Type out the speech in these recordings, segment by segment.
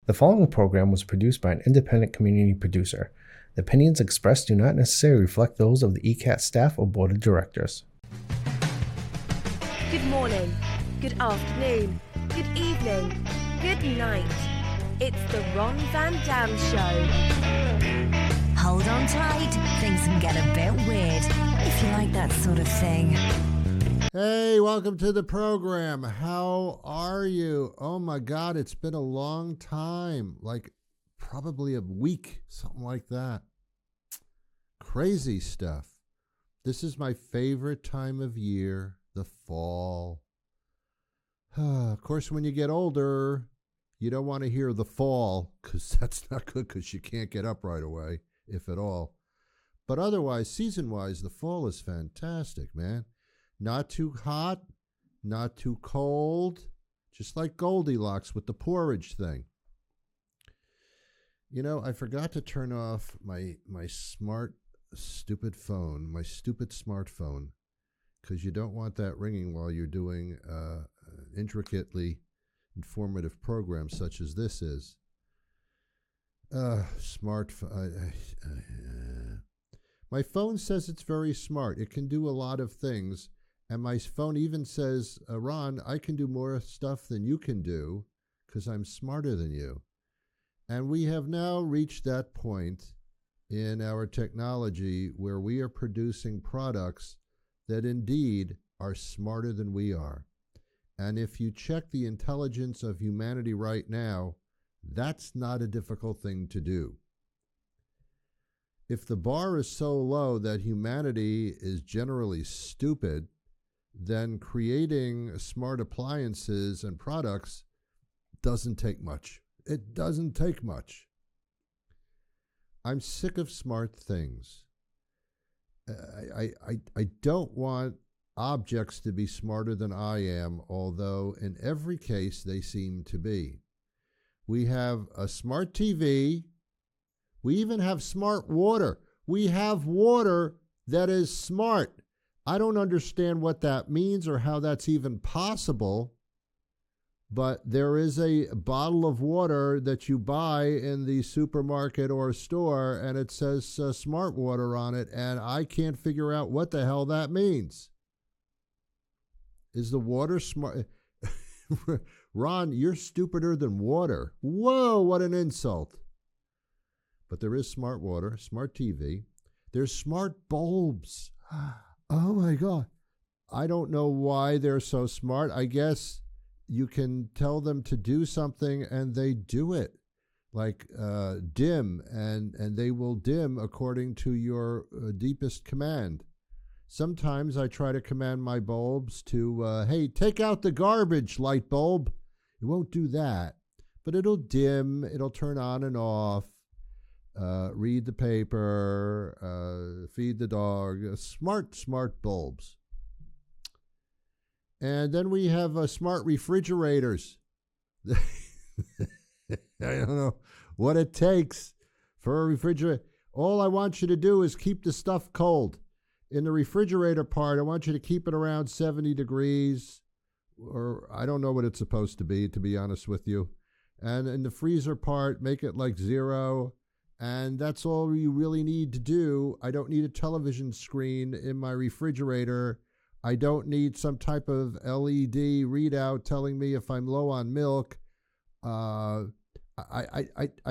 The following program was produced by an independent community producer. The opinions expressed do not necessarily reflect those of the ECAT staff or board of directors. Good morning, good afternoon, good evening, good night. It's the Ron Van Dam Show. Hold on tight, things can get a bit weird, if you like that sort of thing. Hey, welcome to the program. How are you? Oh my God, it's been a long time, like probably a week, something like that. Crazy stuff. This is my favorite time of year, the fall. Of course, when you get older, you don't want to hear the fall because that's not good because you can't get up right away, if at all. But otherwise, season-wise, the fall is fantastic, man. Not too hot, not too cold, just like Goldilocks with the porridge thing. You know, I forgot to turn off my stupid smartphone, because you don't want that ringing while you're doing intricately informative programs such as this is. Smartphone. My phone says it's very smart. It can do a lot of things. And my phone even says, Ron, I can do more stuff than you can do because I'm smarter than you. And we have now reached that point in our technology where we are producing products that indeed are smarter than we are. And if you check the intelligence of humanity right now, that's not a difficult thing to do. If the bar is so low that humanity is generally stupid, then creating smart appliances and products doesn't take much. It doesn't take much. I'm sick of smart things. I don't want objects to be smarter than I am, although in every case they seem to be. We have a smart TV. We even have smart water. We have water that is smart. I don't understand what that means or how that's even possible, but there is a bottle of water that you buy in the supermarket or store, and it says smart water on it, and I can't figure out what the hell that means. Is the water smart? Ron, you're stupider than water. Whoa, what an insult. But there is smart water, smart TV. There's smart bulbs. Oh my God. I don't know why they're so smart. I guess you can tell them to do something and they do it. Like dim, and they will dim according to your deepest command. Sometimes I try to command my bulbs to, hey, take out the garbage, light bulb. It won't do that, but it'll dim, it'll turn on and off. Read the paper, feed the dog, smart bulbs. And then we have smart refrigerators. I don't know what it takes for a refrigerator. All I want you to do is keep the stuff cold. In the refrigerator part, I want you to keep it around 70 degrees, or I don't know what it's supposed to be honest with you. And in the freezer part, make it like 0. And that's all you really need to do. I don't need a television screen in my refrigerator. I don't need some type of LED readout telling me if I'm low on milk. I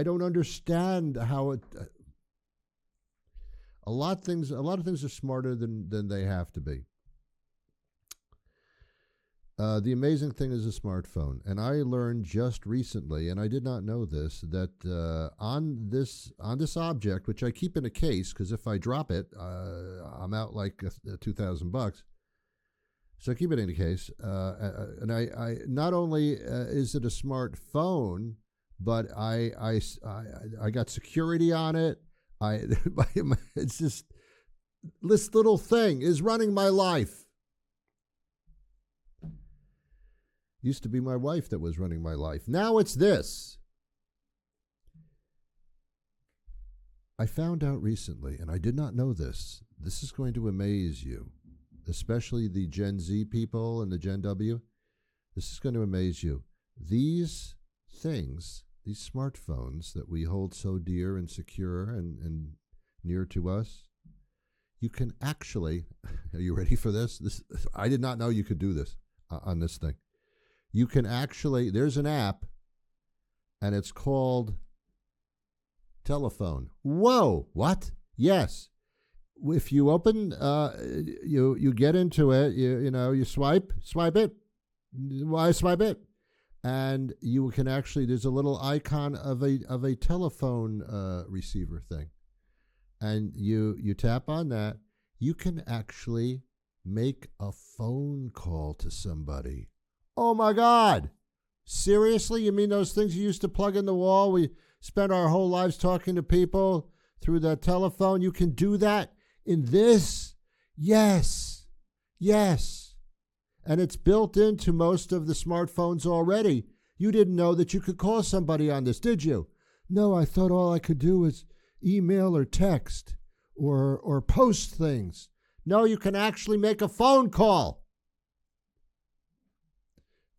don't understand how it. A lot of things are smarter than they have to be. The amazing thing is a smartphone, and I learned just recently, and I did not know this, that on this object, which I keep in a case, because if I drop it, I'm out like $2,000. So I keep it in a case, and I not only is it a smartphone, but I got security on it. It's just this little thing is running my life. Used to be my wife that was running my life. Now it's this. I found out recently, and I did not know this. This is going to amaze you, especially the Gen Z people and the Gen W. This is going to amaze you. These things these smartphones that we hold so dear and secure and near to us, you can actually, are you ready for this? I did not know you could do this on this thing. You can actually, there's an app, and it's called Telephone. Whoa, what? Yes. If you open, you get into it, you swipe it. Why swipe it? And you can actually, there's a little icon of a telephone receiver thing. And you tap on that, you can actually make a phone call to somebody. Oh my God. Seriously? You mean those things you used to plug in the wall? We spent our whole lives talking to people through the telephone. You can do that in this? Yes. Yes. And it's built into most of the smartphones already. You didn't know that you could call somebody on this, did you? No, I thought all I could do was email or text or post things. No, you can actually make a phone call.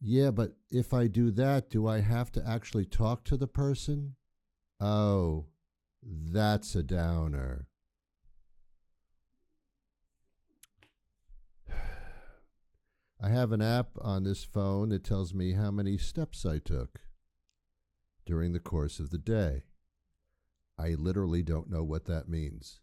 Yeah, but if I do that, do I have to actually talk to the person? Oh, that's a downer. I have an app on this phone that tells me how many steps I took during the course of the day. I literally don't know what that means.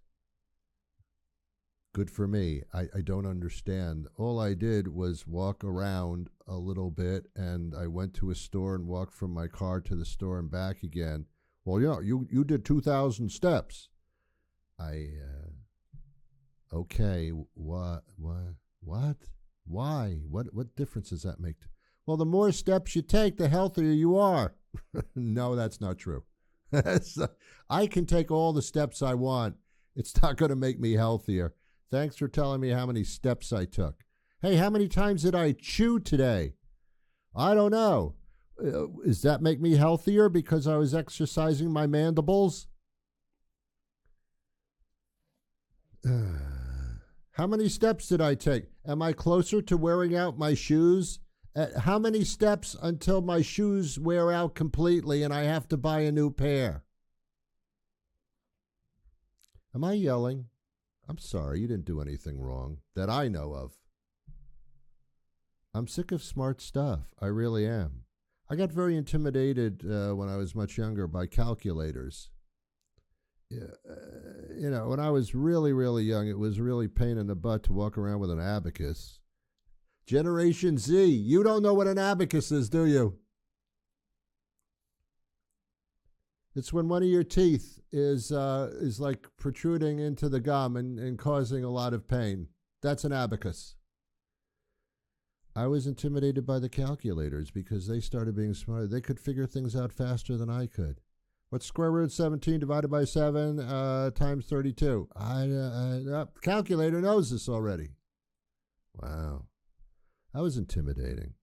Good for me. I don't understand. All I did was walk around a little bit, and I went to a store and walked from my car to the store and back again. Well, yeah, you did 2,000 steps. Okay, what? Why? What difference does that make? Well, the more steps you take, the healthier you are. No, that's not true. I can take all the steps I want. It's not going to make me healthier. Thanks for telling me how many steps I took. Hey, how many times did I chew today? I don't know. Does that make me healthier because I was exercising my mandibles? How many steps did I take? Am I closer to wearing out my shoes? How many steps until my shoes wear out completely and I have to buy a new pair? Am I yelling? I'm sorry, you didn't do anything wrong that I know of. I'm sick of smart stuff. I really am. I got very intimidated when I was much younger by calculators. When I was really, really young, it was really pain in the butt to walk around with an abacus. Generation Z, you don't know what an abacus is, do you? It's when one of your teeth is like protruding into the gum and causing a lot of pain. That's an abacus. I was intimidated by the calculators because they started being smarter. They could figure things out faster than I could. What's square root of 17 divided by 7 times 32? The calculator knows this already. Wow. That was intimidating.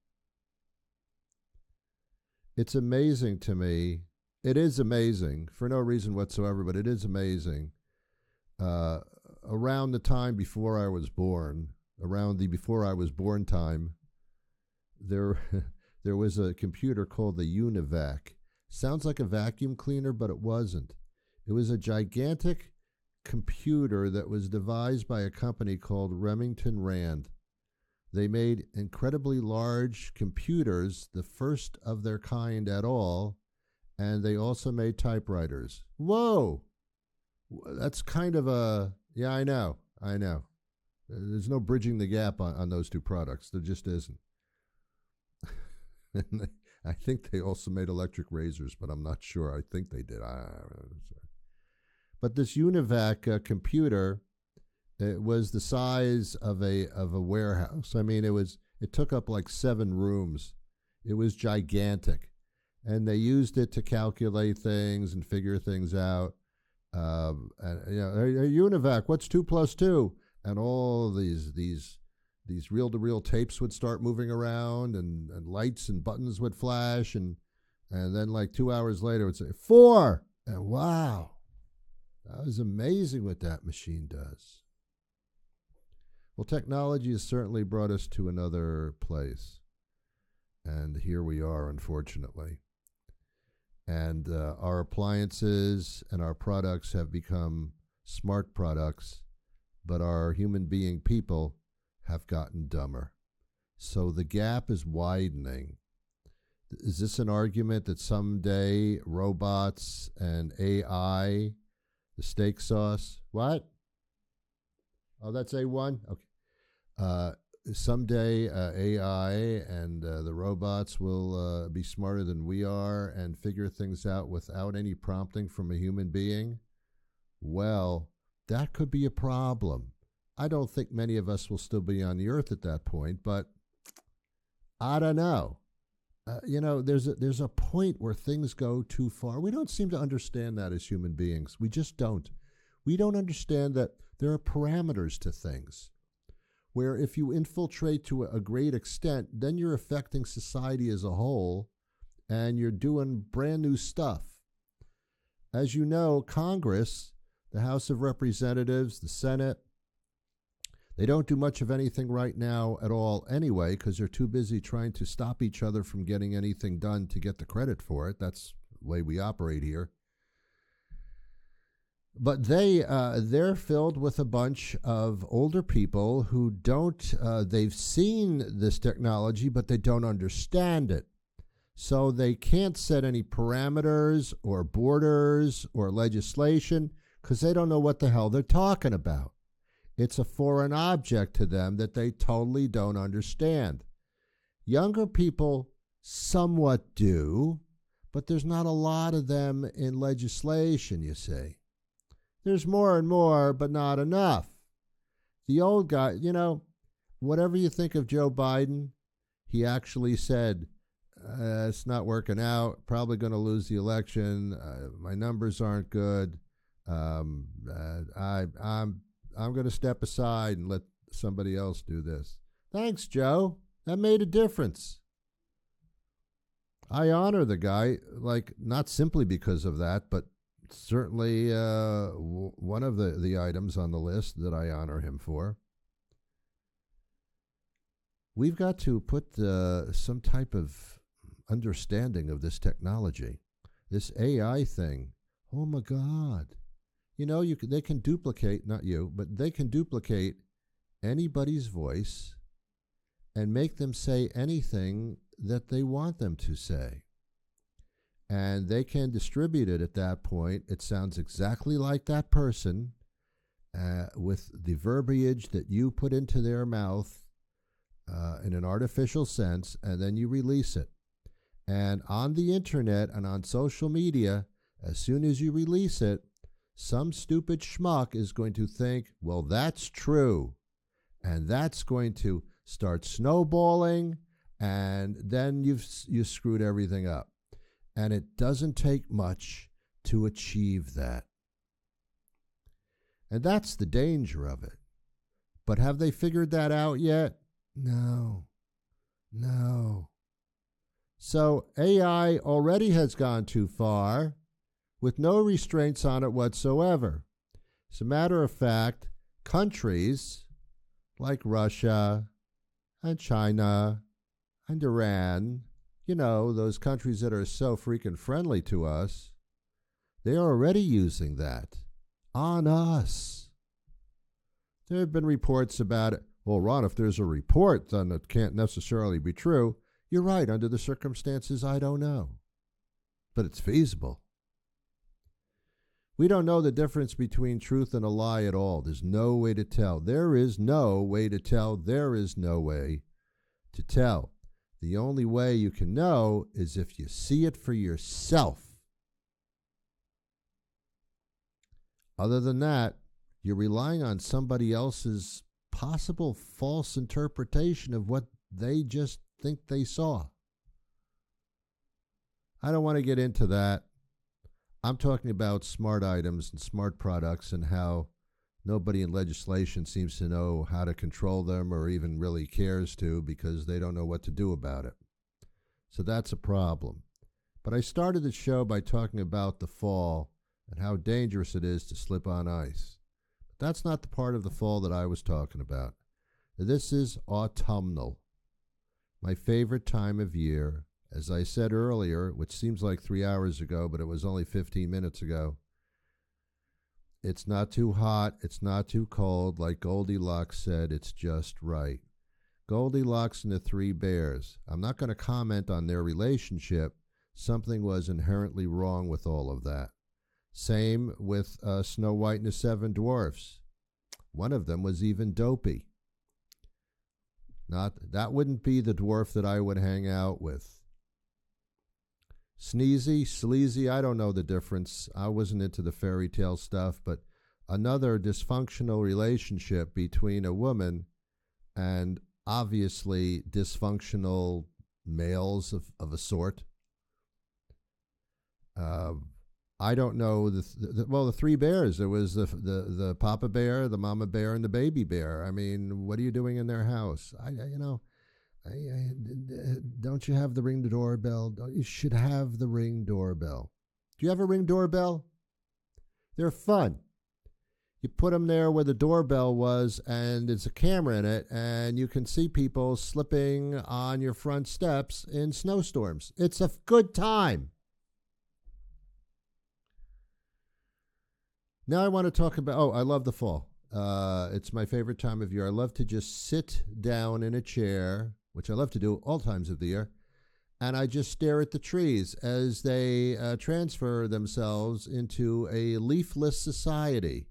It's amazing to me. It is amazing, for no reason whatsoever, but it is amazing. Around the time before I was born, around the before I was born time, there was a computer called the UNIVAC. Sounds like a vacuum cleaner, but it wasn't. It was a gigantic computer that was devised by a company called Remington Rand. They made incredibly large computers, the first of their kind at all, and they also made typewriters. Whoa! That's kind of a, yeah, I know. There's no bridging the gap on those two products. There just isn't. I think they also made electric razors, but I'm not sure. I think they did. But this UNIVAC computer, it was the size of a warehouse. I mean, it took up like 7 rooms. It was gigantic, and they used it to calculate things and figure things out. And hey, UNIVAC, what's 2 plus 2? And all these reel-to-reel tapes would start moving around, and lights and buttons would flash, and then like 2 hours later it would say 4. And wow, that was amazing what that machine does. Well, technology has certainly brought us to another place, and here we are, unfortunately. And our appliances and our products have become smart products, but our human being people have gotten dumber. So the gap is widening. Is this an argument that someday robots and AI, the steak sauce, what? Oh, that's A1? Okay. Someday AI and the robots will be smarter than we are and figure things out without any prompting from a human being? Well, that could be a problem. I don't think many of us will still be on the earth at that point, but I don't know. There's a point where things go too far. We don't seem to understand that as human beings. We just don't. We don't understand that there are parameters to things, where if you infiltrate to a great extent, then you're affecting society as a whole, and you're doing brand new stuff. As you know, Congress, the House of Representatives, the Senate, they don't do much of anything right now at all anyway, because they're too busy trying to stop each other from getting anything done to get the credit for it. That's the way we operate here. But they're filled with a bunch of older people who don't, they've seen this technology, but they don't understand it. So they can't set any parameters or borders or legislation because they don't know what the hell they're talking about. It's a foreign object to them that they totally don't understand. Younger people somewhat do, but there's not a lot of them in legislation, you see. There's more and more, but not enough. The old guy, whatever you think of Joe Biden, he actually said, it's not working out, probably going to lose the election, my numbers aren't good, I'm going to step aside and let somebody else do this. Thanks, Joe. That made a difference. I honor the guy, not simply because of that, but certainly one of the items on the list that I honor him for. We've got to put some type of understanding of this technology, this AI thing. Oh, my God. They can duplicate, not you, but they can duplicate anybody's voice and make them say anything that they want them to say. And they can distribute it at that point. It sounds exactly like that person with the verbiage that you put into their mouth in an artificial sense, and then you release it. And on the internet and on social media, as soon as you release it, some stupid schmuck is going to think, well, that's true. And that's going to start snowballing, and then you've screwed everything up. And it doesn't take much to achieve that. And that's the danger of it. But have they figured that out yet? No. So AI already has gone too far, with no restraints on it whatsoever. As a matter of fact, countries like Russia and China and Iran, those countries that are so freaking friendly to us, they're already using that on us. There have been reports about it. Well, Ron, if there's a report, then it can't necessarily be true. You're right. Under the circumstances, I don't know. But it's feasible. We don't know the difference between truth and a lie at all. There's no way to tell. There is no way to tell. There is no way to tell. The only way you can know is if you see it for yourself. Other than that, you're relying on somebody else's possible false interpretation of what they just think they saw. I don't want to get into that. I'm talking about smart items and smart products and how nobody in legislation seems to know how to control them or even really cares to because they don't know what to do about it. So that's a problem. But I started the show by talking about the fall and how dangerous it is to slip on ice. But that's not the part of the fall that I was talking about. This is autumnal, my favorite time of year. As I said earlier, which seems like 3 hours ago, but it was only 15 minutes ago, it's not too hot, it's not too cold. Like Goldilocks said, it's just right. Goldilocks and the Three Bears. I'm not going to comment on their relationship. Something was inherently wrong with all of that. Same with Snow White and the Seven Dwarfs. One of them was even dopey. That wouldn't be the dwarf that I would hang out with. Sneezy, sleazy, I don't know the difference. I wasn't into the fairy tale stuff, but another dysfunctional relationship between a woman and obviously dysfunctional males of a sort. I don't know the Three Bears. There was the Papa Bear, the Mama Bear, and the Baby Bear. I mean, what are you doing in their house? Don't you have the Ring doorbell? You should have the Ring doorbell. Do you have a Ring doorbell? They're fun. You put them there where the doorbell was, and there's a camera in it, and you can see people slipping on your front steps in snowstorms. It's a good time. Now I want to talk about, I love the fall. It's my favorite time of year. I love to just sit down in a chair, which I love to do all times of the year, and I just stare at the trees as they transfer themselves into a leafless society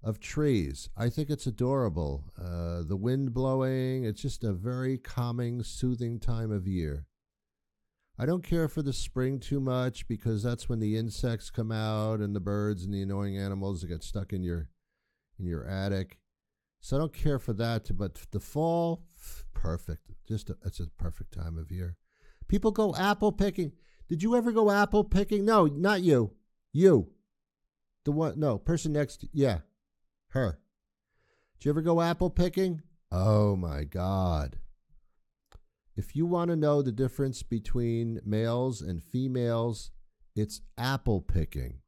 of trees. I think it's adorable. The wind blowing, it's just a very calming, soothing time of year. I don't care for the spring too much because that's when the insects come out and the birds and the annoying animals that get stuck in your attic. So I don't care for that, but the fall, perfect. It's a perfect time of year. People go apple picking. Did you ever go apple picking? No, not you. You. The one, no, person next to, yeah, her. Did you ever go apple picking? Oh my God. If you want to know the difference between males and females, it's apple picking.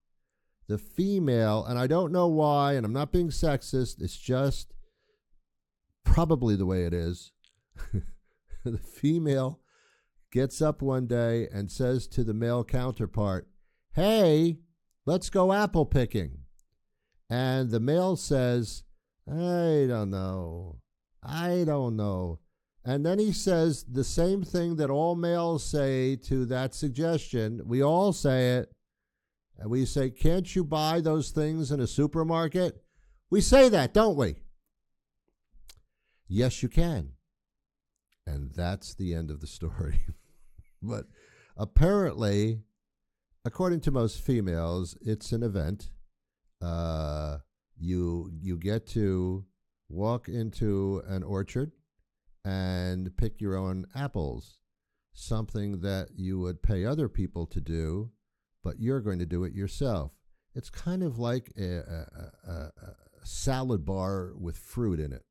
The female, and I don't know why, and I'm not being sexist, it's just probably the way it is. The female gets up one day and says to the male counterpart, "Hey, let's go apple picking." And the male says, I don't know. And then he says the same thing that all males say to that suggestion. We all say it. And we say, "Can't you buy those things in a supermarket?" We say that, don't we? Yes, you can. And that's the end of the story. But apparently, according to most females, it's an event. You get to walk into an orchard and pick your own apples, something that you would pay other people to do, but you're going to do it yourself. It's kind of like a salad bar with fruit in it.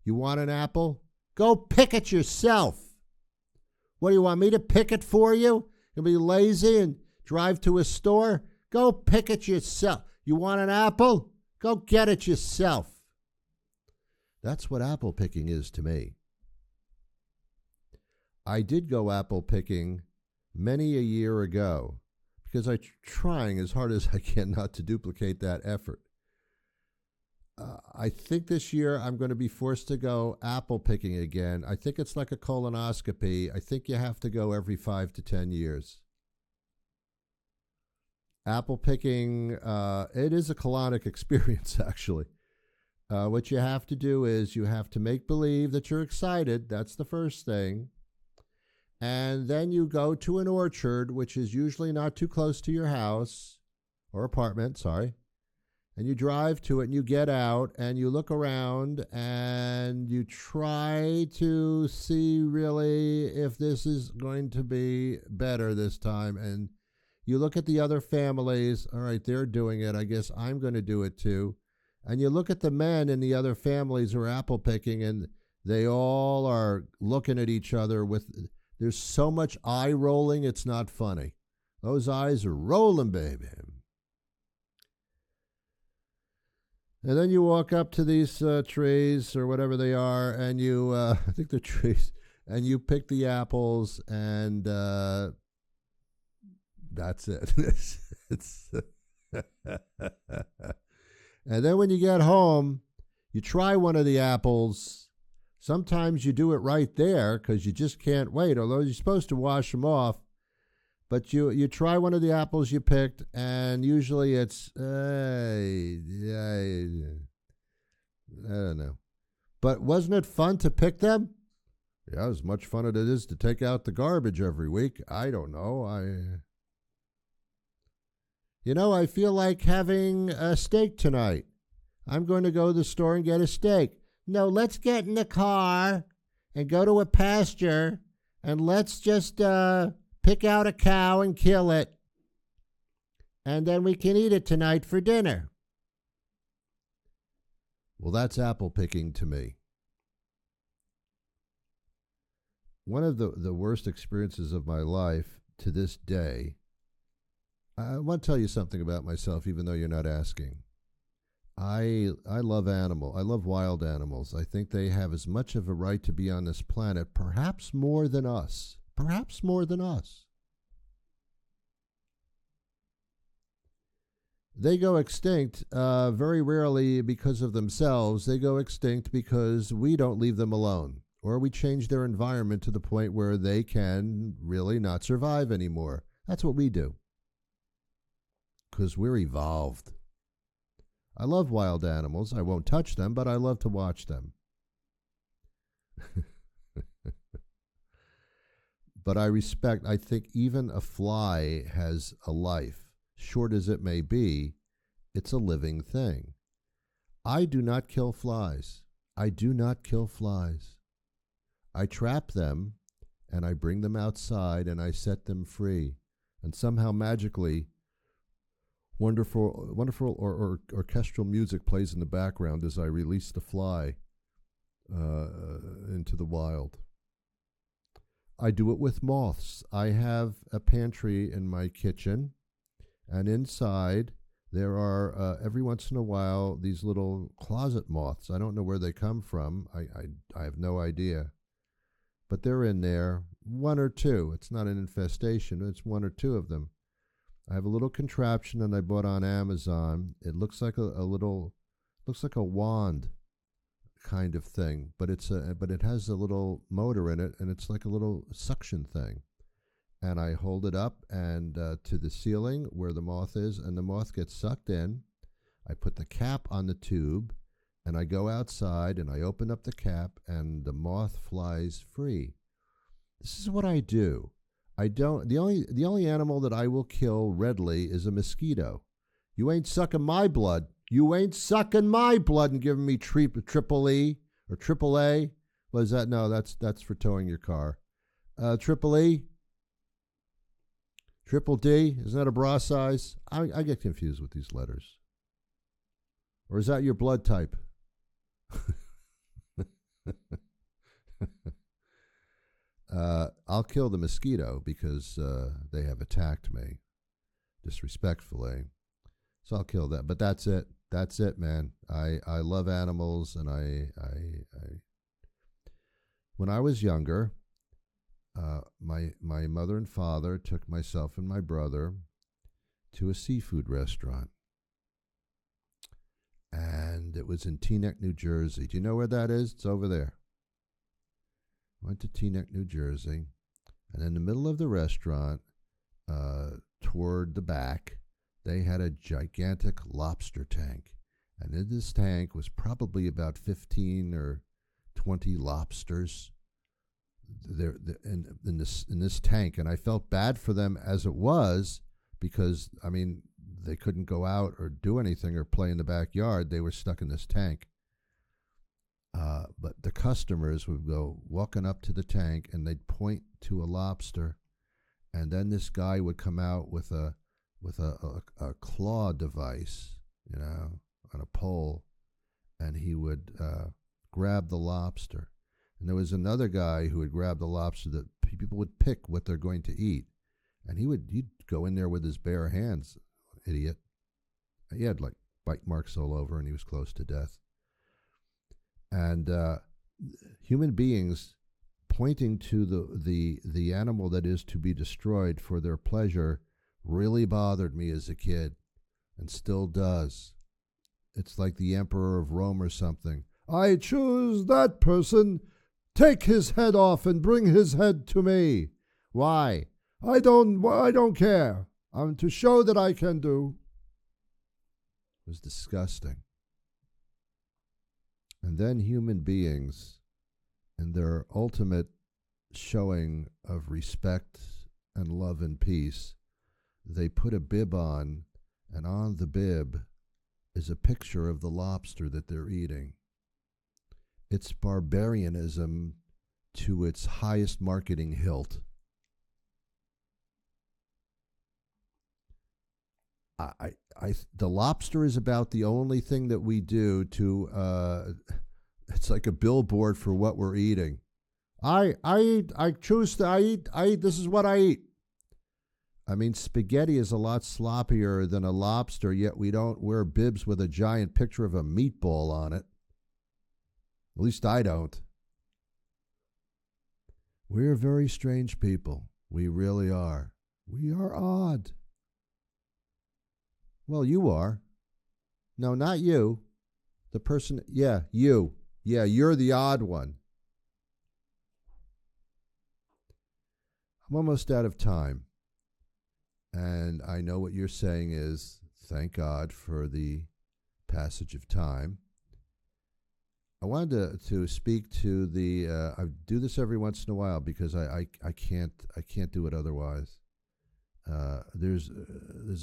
You want an apple? Go pick it yourself. What, do you want me to pick it for you? You'll be lazy and drive to a store? Go pick it yourself. You want an apple? Go get it yourself. That's what apple picking is to me. I did go apple picking many a year ago because I'm trying as hard as I can not to duplicate that effort. I think this year I'm going to be forced to go apple picking again. I think it's like a colonoscopy. I think you have to go every 5 to 10 years. Apple picking, it is a colonic experience, actually. What you have to do is you have to make believe that you're excited. That's the first thing. And then you go to an orchard, which is usually not too close to your house or apartment, sorry. And you drive to it and you get out and you look around and you try to see really if this is going to be better this time. And you look at the other families. All right, they're doing it. I guess I'm going to do it too. And you look at the men in the other families who are apple picking, and they all are looking at each other with, there's so much eye rolling, it's not funny. Those eyes are rolling, baby. And then you walk up to these trees or whatever they are, and you, I think they're trees, and you pick the apples, and that's it. It's and then when you get home, you try one of the apples. Sometimes you do it right there because you just can't wait, although you're supposed to wash them off. But you try one of the apples you picked, and usually it's, I don't know. But wasn't it fun to pick them? Yeah, as much fun as it is to take out the garbage every week. I don't know. I feel like having a steak tonight. I'm going to go to the store and get a steak. No, let's get in the car and go to a pasture and let's just pick out a cow and kill it. And then we can eat it tonight for dinner. Well, that's apple picking to me. One of the worst experiences of my life to this day, I want to tell you something about myself, even though you're not asking. I love animals. I love wild animals. I think they have as much of a right to be on this planet, perhaps more than us. Perhaps more than us. They go extinct very rarely because of themselves. They go extinct because we don't leave them alone, or we change their environment to the point where they can really not survive anymore. That's what we do, because we're evolved. I love wild animals. I won't touch them, but I love to watch them. But I think even a fly has a life. Short as it may be, it's a living thing. I do not kill flies. I do not kill flies. I trap them, and I bring them outside, and I set them free. And somehow magically, wonderful or orchestral music plays in the background as I release the fly into the wild. I do it with moths. I have a pantry in my kitchen, and inside there are, every once in a while, these little closet moths. I don't know where they come from. I have no idea. But they're in there, one or two. It's not an infestation. It's one or two of them. I have a little contraption that I bought on Amazon. It looks like looks like a wand kind of thing, but it has a little motor in it, and it's like a little suction thing. And I hold it up and to the ceiling where the moth is, and the moth gets sucked in. I put the cap on the tube, and I go outside and I open up the cap, and the moth flies free. This is what I do. The only animal that I will kill readily is a mosquito. You ain't sucking my blood. You ain't sucking my blood and giving me triple E or triple A. What is that? No, that's for towing your car. Triple E, triple D. Isn't that a bra size? I get confused with these letters. Or is that your blood type? I'll kill the mosquito because they have attacked me disrespectfully. So I'll kill that. But that's it. That's it, man. I love animals, and I when I was younger, my mother and father took myself and my brother to a seafood restaurant. And it was in Teaneck, New Jersey. Do you know where that is? It's over there. Went to Teaneck, New Jersey, and in the middle of the restaurant, toward the back, they had a gigantic lobster tank. And in this tank was probably about 15 or 20 lobsters there in this tank. And I felt bad for them as it was because, I mean, they couldn't go out or do anything or play in the backyard. They were stuck in this tank. But the customers would go walking up to the tank, and they'd point to a lobster, and then this guy would come out with a claw device, on a pole, and he would grab the lobster. And there was another guy who would grab the lobster that people would pick what they're going to eat, and he'd go in there with his bare hands, idiot. He had like bite marks all over, and he was close to death. And human beings pointing to the animal that is to be destroyed for their pleasure really bothered me as a kid, and still does. It's like the Emperor of Rome or something. I choose that person. Take his head off and bring his head to me. Why? I don't care. I'm to show that I can do. It was disgusting. And then human beings, in their ultimate showing of respect and love and peace, they put a bib on, and on the bib is a picture of the lobster that they're eating. It's barbarianism to its highest marketing hilt. The lobster is about the only thing that we do to, it's like a billboard for what we're eating. I eat, this is what I eat. I mean, spaghetti is a lot sloppier than a lobster, yet we don't wear bibs with a giant picture of a meatball on it. At least I don't. We're very strange people. We really are. We are odd. Well, you are. No, not you. The person, yeah, you. Yeah, you're the odd one. I'm almost out of time. And I know what you're saying is, thank God for the passage of time. I wanted to speak to the, I do this every once in a while because I can't do it otherwise. There's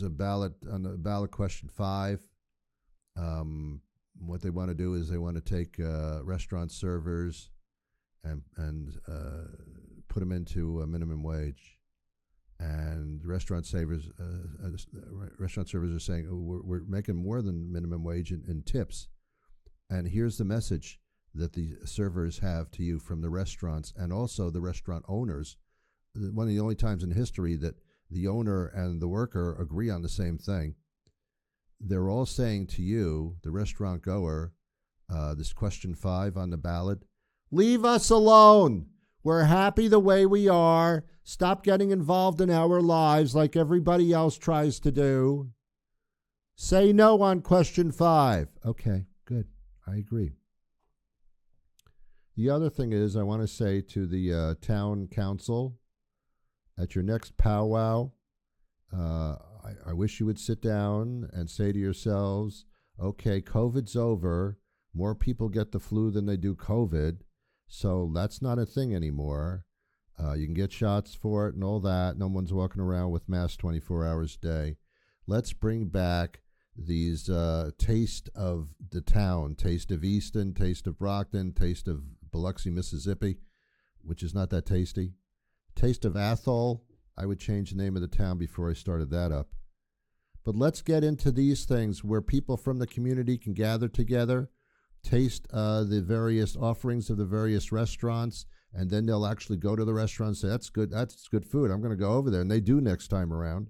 a ballot on the ballot question 5. What they want to do is they want to take restaurant servers and put them into a minimum wage. And restaurant servers are saying, oh, we're making more than minimum wage in tips. And here's the message that the servers have to you from the restaurants and also the restaurant owners. One of the only times in history that the owner and the worker agree on the same thing. They're all saying to you, the restaurant goer, this question 5 on the ballot, leave us alone. We're happy the way we are. Stop getting involved in our lives like everybody else tries to do. Say no on question 5. Okay, good. I agree. The other thing is I want to say to the town council, at your next powwow, I wish you would sit down and say to yourselves, okay, COVID's over. More people get the flu than they do COVID. So that's not a thing anymore. You can get shots for it and all that. No one's walking around with masks 24 hours a day. Let's bring back these taste of the town, taste of Easton, taste of Brockton, taste of Biloxi, Mississippi, which is not that tasty. Taste of Athol. I would change the name of the town before I started that up. But let's get into these things where people from the community can gather together, taste the various offerings of the various restaurants, and then they'll actually go to the restaurant and say, that's good food. I'm going to go over there. And they do next time around.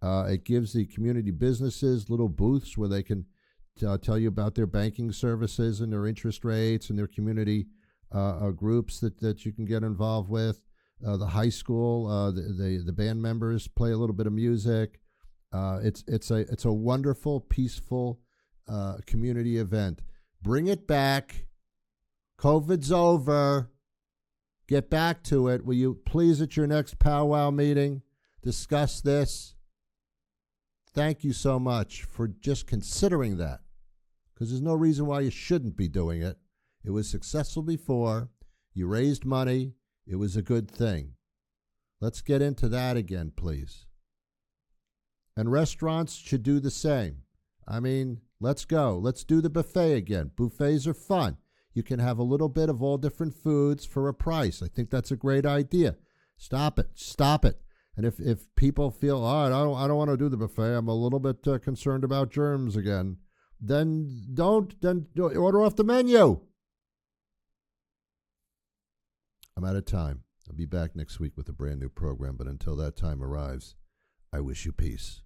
It gives the community businesses little booths where they can tell you about their banking services and their interest rates and their community groups that you can get involved with. The high school, the band members play a little bit of music. It's a wonderful, peaceful community event. Bring it back. COVID's over. Get back to it. Will you please at your next powwow meeting discuss this? Thank you so much for just considering that, because there's no reason why you shouldn't be doing it. It was successful before. You raised money. It was a good thing. Let's get into that again, please. And restaurants should do the same. I mean, let's go. Let's do the buffet again. Buffets are fun. You can have a little bit of all different foods for a price. I think that's a great idea. Stop it. Stop it. And if people feel, all right, I don't want to do the buffet, I'm a little bit concerned about germs again, then don't order off the menu. I'm out of time. I'll be back next week with a brand new program, but until that time arrives, I wish you peace.